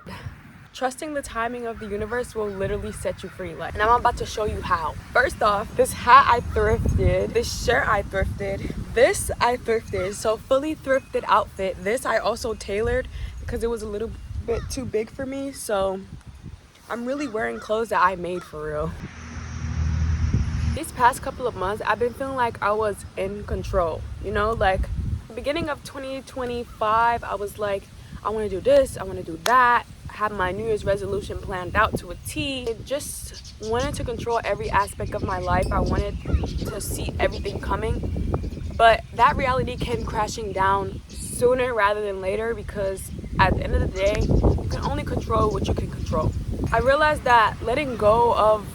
it. Trusting the timing of the universe will literally set you free. And I'm about to show you how. First off, this hat I thrifted, this shirt I thrifted, this I thrifted. So fully thrifted outfit. This I also tailored because it was a little bit too big for me. So I'm really wearing clothes that I made for real. These past couple of months, I've been feeling like I was in control. You know, like the beginning of 2025, I was like, I want to do this, I want to do that. Have my New Year's resolution planned out to a T. I just wanted to control every aspect of my life. I wanted to see everything coming. But that reality came crashing down sooner rather than later, because at the end of the day, you can only control what you can control. I realized that letting go of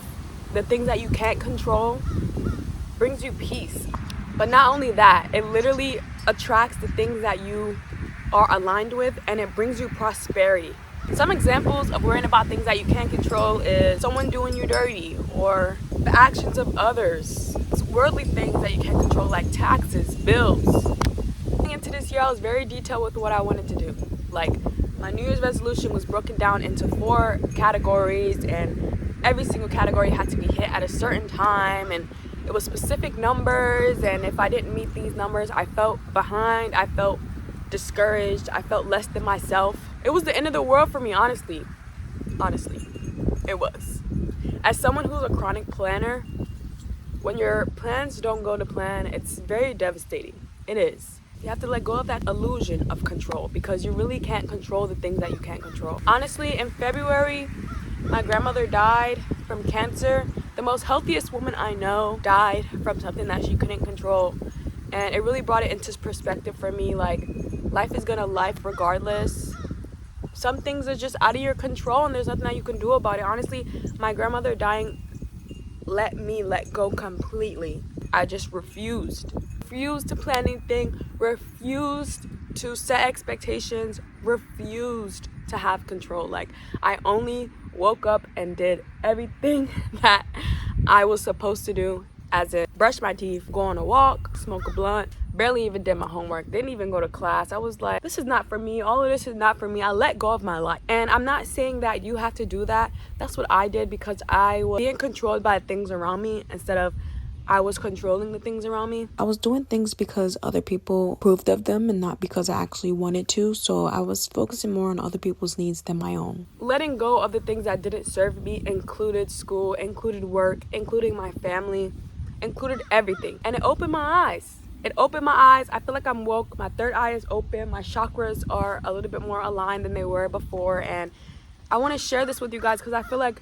the things that you can't control brings you peace. But not only that, it literally attracts the things that you are aligned with, and it brings you prosperity. Some examples of worrying about things that you can't control is someone doing you dirty, or the actions of others. It's worldly things that you can't control, like taxes, bills. Going into this year, I was very detailed with what I wanted to do. Like, my New Year's resolution was broken down into 4 categories, and every single category had to be hit at a certain time, and it was specific numbers. And if I didn't meet these numbers, I felt behind, I felt discouraged, I felt less than myself. It was the end of the world for me, honestly. It was. As someone who's a chronic planner, when your plans don't go to plan, it's very devastating. It is. You have to let go of that illusion of control, because you really can't control the things that you can't control. Honestly, in February, my grandmother died from cancer. The most healthiest woman I know died from something that she couldn't control. And it really brought it into perspective for me. Like, life is gonna life regardless. Some things are just out of your control, and there's nothing that you can do about it. Honestly, my grandmother dying let me let go completely. I just refused to plan anything, refused to set expectations, refused to have control. Like, I only woke up and did everything that I was supposed to do, as in brush my teeth, go on a walk, smoke a blunt, barely even did my homework, didn't even go to class. I was like, this is not for me. All of this is not for me. I let go of my life. And I'm not saying that you have to do that. That's what I did, because I was being controlled by things around me instead of I was controlling the things around me. I was doing things because other people approved of them and not because I actually wanted to. So I was focusing more on other people's needs than my own. Letting go of the things that didn't serve me included school, included work, including my family, included everything. And it opened my eyes. I feel like I'm woke. My third eye is open. My chakras are a little bit more aligned than they were before. And I want to share this with you guys because I feel like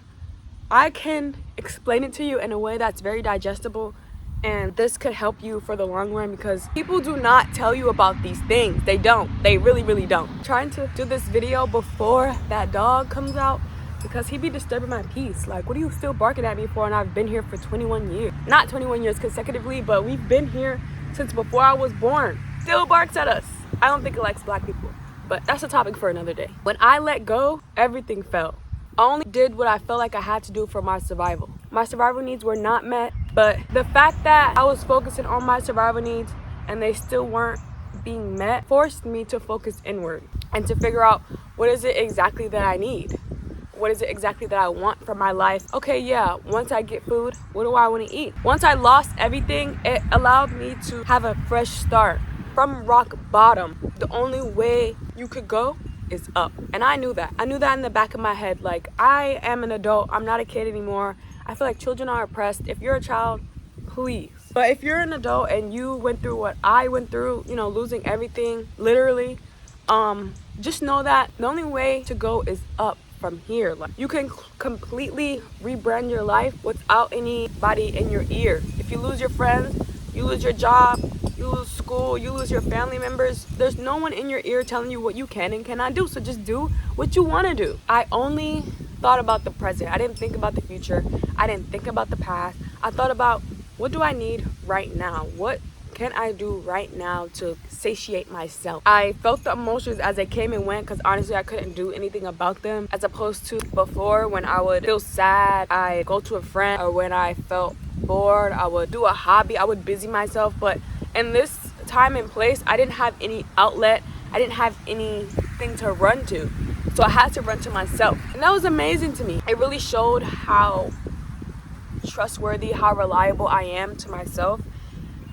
I can explain it to you in a way that's very digestible, and this could help you for the long run, because people do not tell you about these things. They don't. They really don't. I'm trying to do this video before that dog comes out, because he be disturbing my peace. Like, what are you still barking at me for? And I've been here for 21 years. Not 21 years consecutively, but we've been here since before I was born. Still barks at us. I don't think it likes black people, but that's a topic for another day. When I let go, everything fell. I only did what I felt like I had to do for my survival. My survival needs were not met, but the fact that I was focusing on my survival needs and they still weren't being met forced me to focus inward and to figure out, what is it exactly that I need? What is it exactly that I want from my life? Okay, yeah, once I get food, what do I want to eat? Once I lost everything, it allowed me to have a fresh start. From rock bottom, the only way you could go is up. And I knew that in the back of my head. Like, I am an adult, I'm not a kid anymore. I feel like children are oppressed. If you're a child, please. But if you're an adult and you went through what I went through, you know, losing everything, literally, just know that the only way to go is up from here. Like, you can completely rebrand your life without anybody in your ear. If you lose your friends, you lose your job, you lose school, you lose your family members, there's no one in your ear telling you what you can and cannot do. So just do what you want to do. I only thought about the present. I didn't think about the future. I didn't think about the past. I thought about, what do I need right now? What can I do right now to satiate myself? I felt the emotions as they came and went, because honestly I couldn't do anything about them, as opposed to before, when I would feel sad, I'd go to a friend, or when I felt bored, I would do a hobby, I would busy myself. But in this time and place, I didn't have any outlet. I didn't have anything to run to. So I had to run to myself. And that was amazing to me. It really showed how trustworthy, how reliable I am to myself.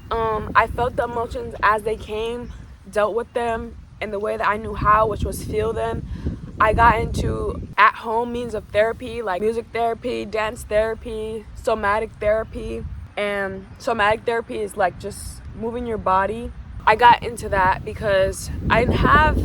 I felt the emotions as they came, dealt with them in the way that I knew how, which was feel them. I got into at-home means of therapy, like music therapy, dance therapy, somatic therapy. And somatic therapy is like just moving your body. I got into that because I didn't have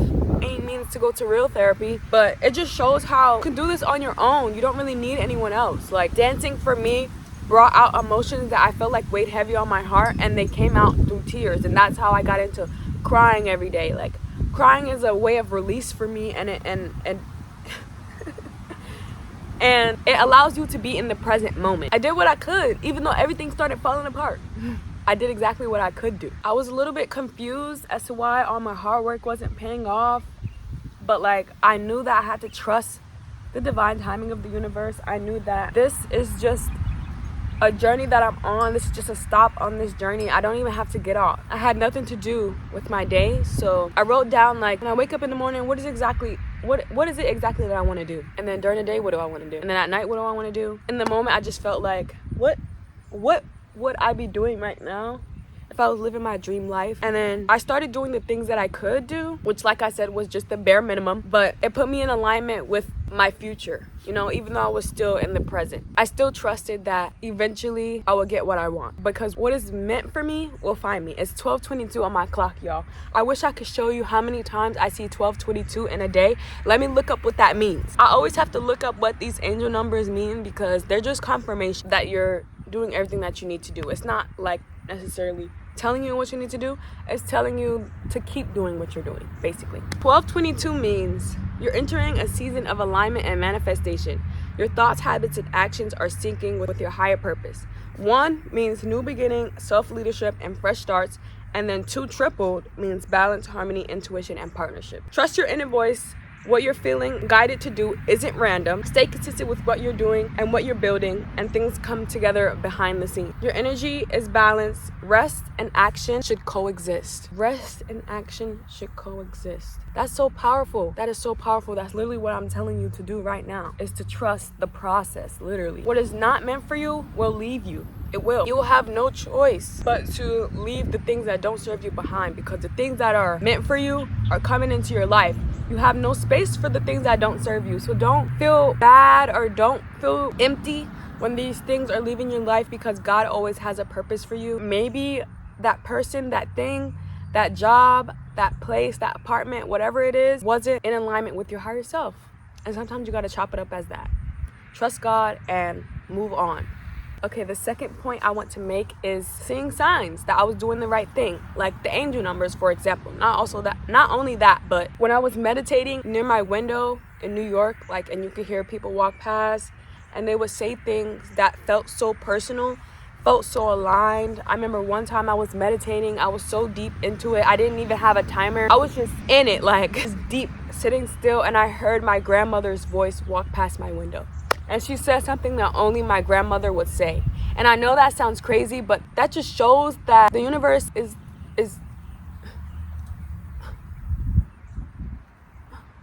any means to go to real therapy, but it just shows how you can do this on your own. You don't really need anyone else. Like, dancing for me brought out emotions that I felt like weighed heavy on my heart, and they came out through tears. And that's how I got into crying every day. Like, crying is a way of release for me, and and it allows you to be in the present moment. I did what I could, even though everything started falling apart. I did exactly what I could do. I was a little bit confused as to why all my hard work wasn't paying off, but like, I knew that I had to trust the divine timing of the universe. I knew that this is just a journey that I'm on. This is just a stop on this journey. I don't even have to get off. I had nothing to do with my day, so I wrote down, like, when I wake up in the morning, what is it exactly that I want to do? And then during the day, what do I want to do? And then at night, what do I want to do? In the moment, I just felt like, what would I be doing right now if I was living my dream life? And then I started doing the things that I could do, which, like I said, was just the bare minimum, but it put me in alignment with my future, you know, even though I was still in the present. I still trusted that eventually I would get what I want, because what is meant for me will find me. It's 12:22 on my clock, y'all. I wish I could show you how many times I see 12:22 in a day. Let me look up what that means. I always have to look up what these angel numbers mean, because they're just confirmation that you're doing everything that you need to do. It's not like necessarily telling you what you need to do. It's telling you to keep doing what you're doing, basically. 12:22 means you're entering a season of alignment and manifestation. Your thoughts, habits, and actions are syncing with your higher purpose. 1 means new beginning, self-leadership, and fresh starts. And then 2 tripled means balance, harmony, intuition, and partnership. Trust your inner voice. What you're feeling guided to do isn't random. Stay consistent with what you're doing and what you're building, and things come together behind the scenes. Your energy is balanced. Rest and action should coexist. Rest and action should coexist. That's so powerful. That is so powerful. That's literally what I'm telling you to do right now, is to trust the process, literally. What is not meant for you will leave you. It will. You will have no choice but to leave the things that don't serve you behind, because the things that are meant for you are coming into your life. You have no space for the things that don't serve you. So don't feel bad or don't feel empty when these things are leaving your life, because God always has a purpose for you. Maybe that person, that thing, that job, that place, that apartment, whatever it is, wasn't in alignment with your higher self. And sometimes you got to chop it up as that. Trust God and move on. Okay, the second point I want to make is seeing signs that I was doing the right thing, like the angel numbers, for example. Not only that, but when I was meditating near my window in New York, and you could hear people walk past, and they would say things that felt so personal, felt so aligned. I remember one time I was meditating, I was so deep into it, I didn't even have a timer. I was just in it, just deep, sitting still, and I heard my grandmother's voice walk past my window. And she said something that only my grandmother would say. And I know that sounds crazy, but that just shows that the universe is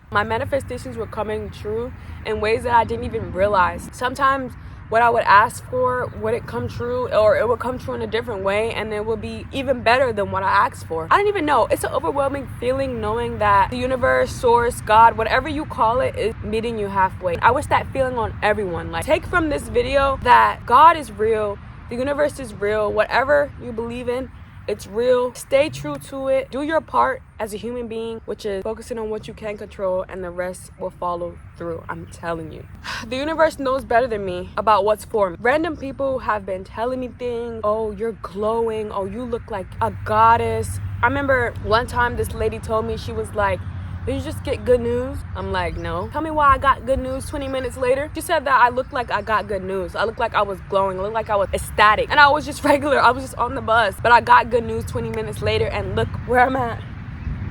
my manifestations were coming true in ways that I didn't even realize. Sometimes what I would ask for wouldn't come true, or it would come true in a different way, and it would be even better than what I asked for. I don't even know. It's an overwhelming feeling knowing that the universe, source, God, whatever you call it, is meeting you halfway. I wish that feeling on everyone. Take from this video that God is real, the universe is real, whatever you believe in, it's real. Stay true to it. Do your part as a human being, which is focusing on what you can control, and the rest will follow through. I'm telling you. The universe knows better than me about what's for me. Random people have been telling me things. Oh, you're glowing. Oh, you look like a goddess. I remember one time this lady told me, she was like, did you just get good news? I'm like, no. Tell me why I got good news 20 minutes later. She said that I looked like I got good news. I looked like I was glowing. I looked like I was ecstatic. And I was just regular. I was just on the bus. But I got good news 20 minutes later, and look where I'm at.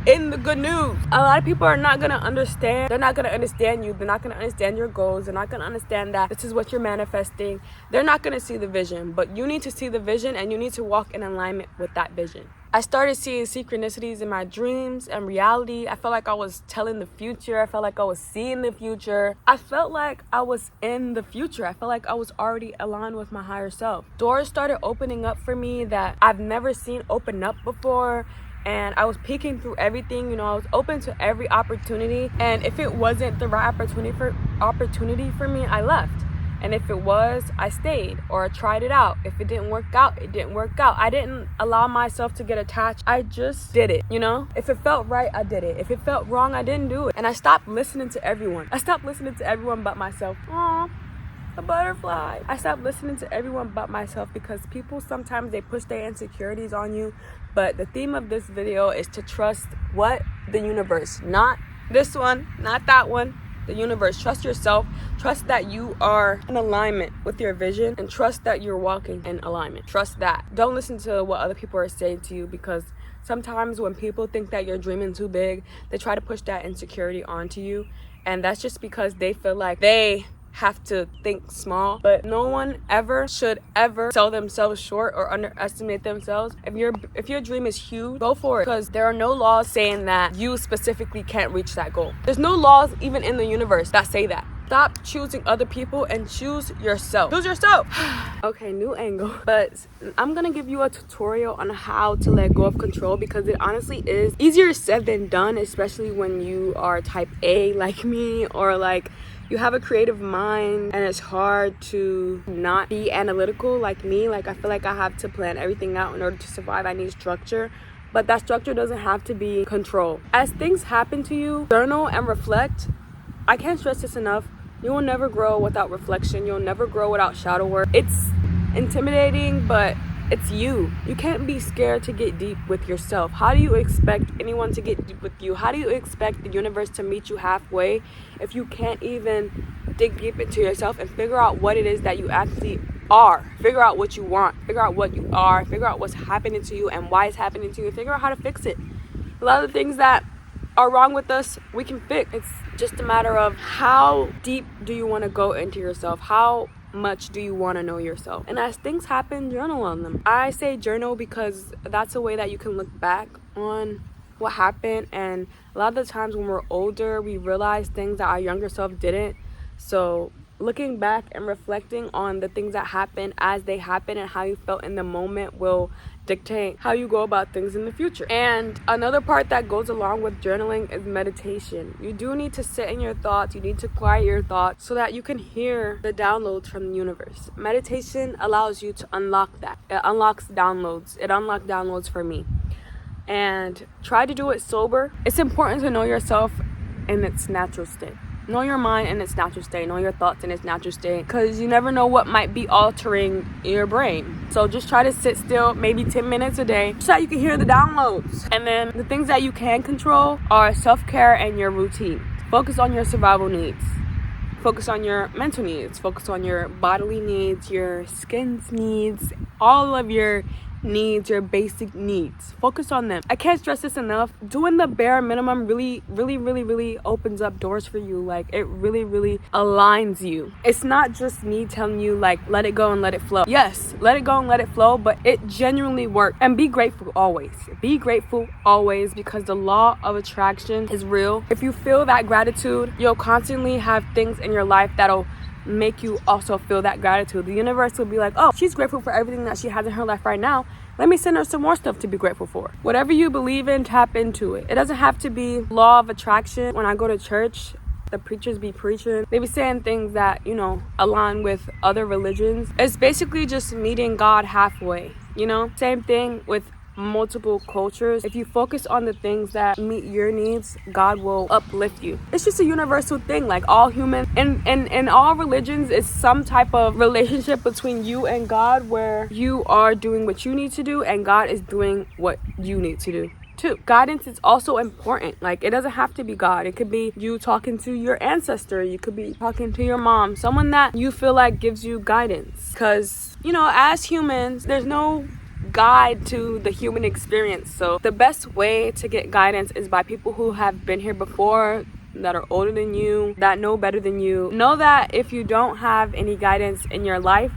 In the good news. A lot of people are not going to understand. They're not going to understand you. They're not going to understand your goals. They're not going to understand that this is what you're manifesting. They're not going to see the vision. But you need to see the vision, and you need to walk in alignment with that vision. I started seeing synchronicities in my dreams and reality. I felt like I was telling the future. I felt like I was seeing the future. I felt like I was in the future. I felt like I was already aligned with my higher self. Doors started opening up for me that I've never seen open up before. And I was peeking through everything, you know, I was open to every opportunity. And if it wasn't the right opportunity for me, I left. And if it was, I stayed or tried it out. If it didn't work out, it didn't work out. I didn't allow myself to get attached. I just did it, you know? If it felt right, I did it. If it felt wrong, I didn't do it. And I stopped listening to everyone. I stopped listening to everyone but myself. Aww, a butterfly. I stopped listening to everyone but myself because people sometimes they push their insecurities on you. But the theme of this video is to trust what? The universe. Not this one, not that one. The universe. Trust yourself. Trust that you are in alignment with your vision, and trust that you're walking in alignment. Trust that. Don't listen to what other people are saying to you, because sometimes when people think that you're dreaming too big, they try to push that insecurity onto you, and that's just because they feel like they have to think small. But no one ever should ever sell themselves short or underestimate themselves. If your dream is huge, go for it, because there are no laws saying that you specifically can't reach that goal. There's no laws even in the universe that say that. Stop choosing other people and choose yourself. Choose yourself. Okay, new angle. But I'm gonna give you a tutorial on how to let go of control, because it honestly is easier said than done, especially when you are type A like me, or like you have a creative mind and it's hard to not be analytical like me. Like, I feel like I have to plan everything out in order to survive. I need structure, but that structure doesn't have to be control. As things happen to you, journal and reflect. I can't stress this enough. You will never grow without reflection. You'll never grow without shadow work. It's intimidating, but it's you. You can't be scared to get deep with yourself. How do you expect anyone to get deep with you? How do you expect the universe to meet you halfway if you can't even dig deep into yourself and figure out what it is that you actually are? Figure out what you want. Figure out what you are. Figure out what's happening to you and why it's happening to you. Figure out how to fix it. A lot of the things that are wrong with us, we can fix. It's just a matter of how deep do you want to go into yourself? How much do you want to know yourself? And as things happen, journal on them. I say journal because that's a way that you can look back on what happened. And a lot of the times when we're older, we realize things that our younger self didn't. So looking back and reflecting on the things that happened as they happened and how you felt in the moment will dictate how you go about things in the future. And another part that goes along with journaling is meditation. You do need to sit in your thoughts. You need to quiet your thoughts so that you can hear the downloads from the universe. Meditation allows you to unlock that. It unlocks downloads. It unlocked downloads for me. And try to do it sober. It's important to know yourself in its natural state. Know your mind in its natural state. Know your thoughts in its natural state, because you never know what might be altering your brain. So just try to sit still maybe 10 minutes a day so that you can hear the downloads. And then the things that you can control are self-care and your routine. Focus on your survival needs. Focus on your mental needs. Focus on your bodily needs, your skin's needs, all of your needs, your basic needs. Focus on them. I can't stress this enough. Doing the bare minimum really opens up doors for you. Like, it really aligns you. It's not just me telling you, like, let it go and let it flow. Yes, let it go and let it flow, but it genuinely works. And be grateful always. Be grateful always, because the law of attraction is real. If you feel that gratitude, you'll constantly have things in your life that'll make you also feel that gratitude. The universe will be like, oh, she's grateful for everything that she has in her life right now. Let me send her some more stuff to be grateful for. Whatever you believe in, tap into it. It doesn't have to be law of attraction. When I go to church, the preachers be preaching. They be saying things that, you know, align with other religions. It's basically just meeting God halfway, you know? Same thing with multiple cultures. If you focus on the things that meet your needs, God will uplift you. It's just a universal thing. Like, all human and all religions is some type of relationship between you and God, where you are doing what you need to do and God is doing what you need to do too. Guidance is also important. Like, it doesn't have to be God. It could be you talking to your ancestor. You could be talking to your mom, someone that you feel like gives you guidance. Because, you know, as humans, there's no guide to the human experience. So the best way to get guidance is by people who have been here before, that are older than you, that know better than you. Know that if you don't have any guidance in your life,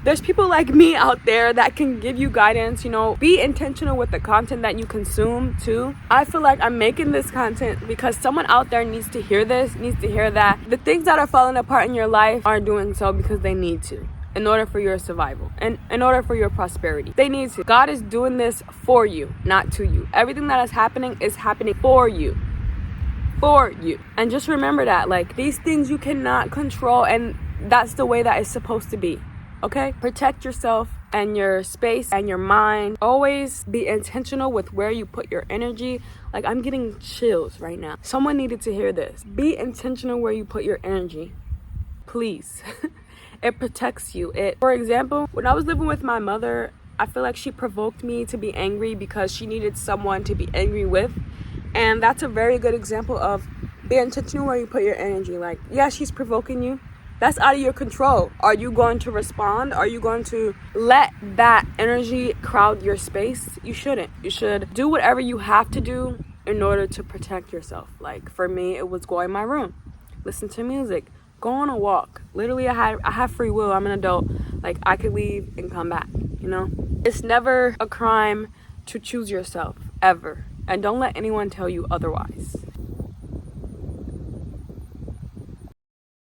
There's people like me out there that can give you guidance. You know, be intentional with the content that you consume too. I feel like I'm making this content because someone out there needs to hear this, needs to hear that the things that are falling apart in your life are doing so because they need to, in order for your survival and in order for your prosperity. They need to. God is doing this for you, not to you. Everything that is happening for you. For you. And just remember that, like, these things you cannot control, and that's the way that it's supposed to be. Okay? Protect yourself and your space and your mind. Always be intentional with where you put your energy. Like, I'm getting chills right now. Someone needed to hear this. Be intentional where you put your energy. Please. It protects you. For example, when I was living with my mother, I feel like she provoked me to be angry because she needed someone to be angry with. And that's a very good example of be intentional where you put your energy. Like, yeah, she's provoking you. That's out of your control. Are you going to respond? Are you going to let that energy crowd your space? You shouldn't. You should do whatever you have to do in order to protect yourself. Like, for me, it was go in my room, listen to music, go on a walk. Literally, I have free will. I'm an adult. Like, I could leave and come back, you know? It's never a crime to choose yourself, ever. And don't let anyone tell you otherwise.